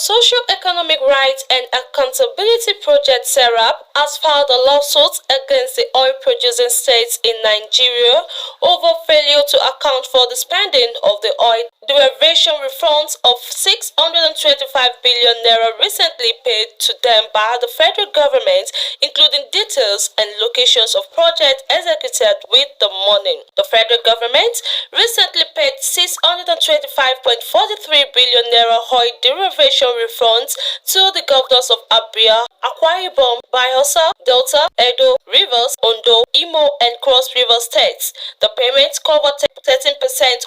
Socio-Economic Rights and Accountability Project (SERAP) has filed a lawsuit against the oil-producing states in Nigeria over failure to account for the spending of the oil derivation refunds of 625 billion naira recently paid to them by the federal government, including details and locations of projects executed with the money. The federal government recently paid 625.43 billion naira oil derivation refunds to the governors of Abia, Akwa Ibom, Bayelsa, Delta, Edo, Rivers, Ondo, Imo, and Cross River states. The payments cover 13%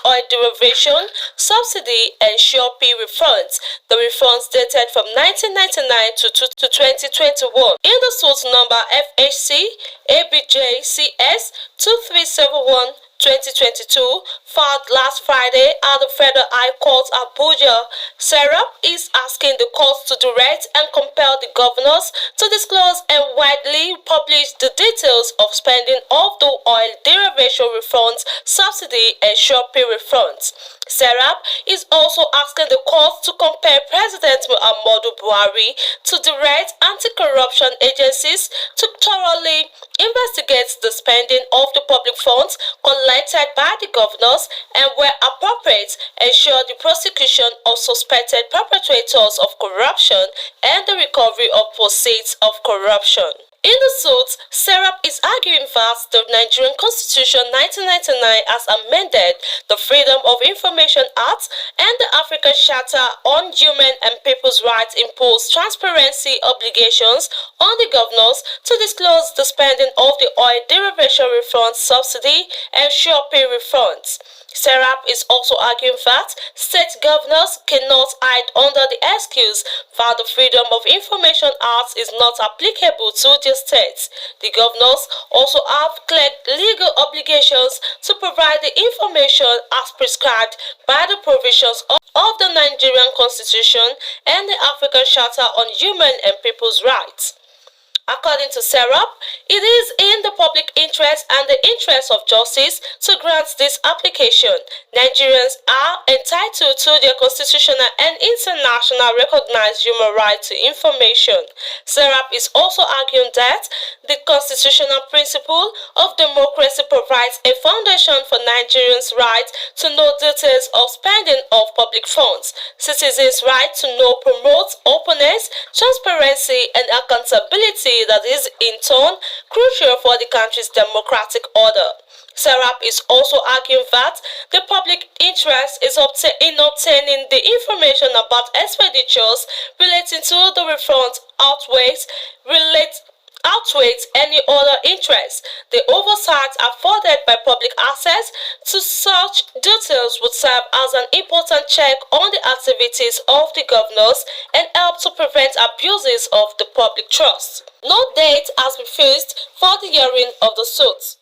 oil derivation, subsidy, and Sure P refunds. The refunds dated from 1999 to 2021. In the suit number FHC ABJCS 2371 2022, filed last Friday at the Federal High Court Abuja, SERAP is asking the courts to direct and compel the governors to disclose and widely publish the details of spending of the oil derivation refunds, subsidy, and Sure Pay refunds. SERAP is also asking the courts to compel President Muhammadu Buhari to direct anti-corruption agencies to thoroughly investigate the spending of the public funds collected by the governors and, where appropriate, ensure the prosecution of suspected perpetrators of corruption and the recovery of proceeds of corruption. In the suit, SERAP is arguing that the Nigerian Constitution 1999 has amended the Freedom of Information Act and the African Charter on Human and People's Rights impose transparency obligations on the governors to disclose the spending of the oil derivation refunds, subsidy, and Sure Pay refunds. SERAP is also arguing that state governors cannot hide under the excuse that the Freedom of Information Act is not applicable to their states. The governors also have clear legal obligations to provide the information as prescribed by the provisions of the Nigerian Constitution and the African Charter on Human and People's Rights. According to SERAP, it is in the public interest and the interest of justice to grant this application. Nigerians are entitled to their constitutional and international recognized human right to information. SERAP is also arguing that the constitutional principle of democracy provides a foundation for Nigerians' right to know details of spending of public funds. Citizens' right to know promotes openness, transparency, and accountability that is in turn crucial for the country's democratic order. SERAP is also arguing that the public interest is in obtaining the information about expenditures relating to the refunds outweighs any other interest. The oversight afforded by public access to such details would serve as an important check on the activities of the governors and help to prevent abuses of the public trust. No date has been fixed for the hearing of the suit.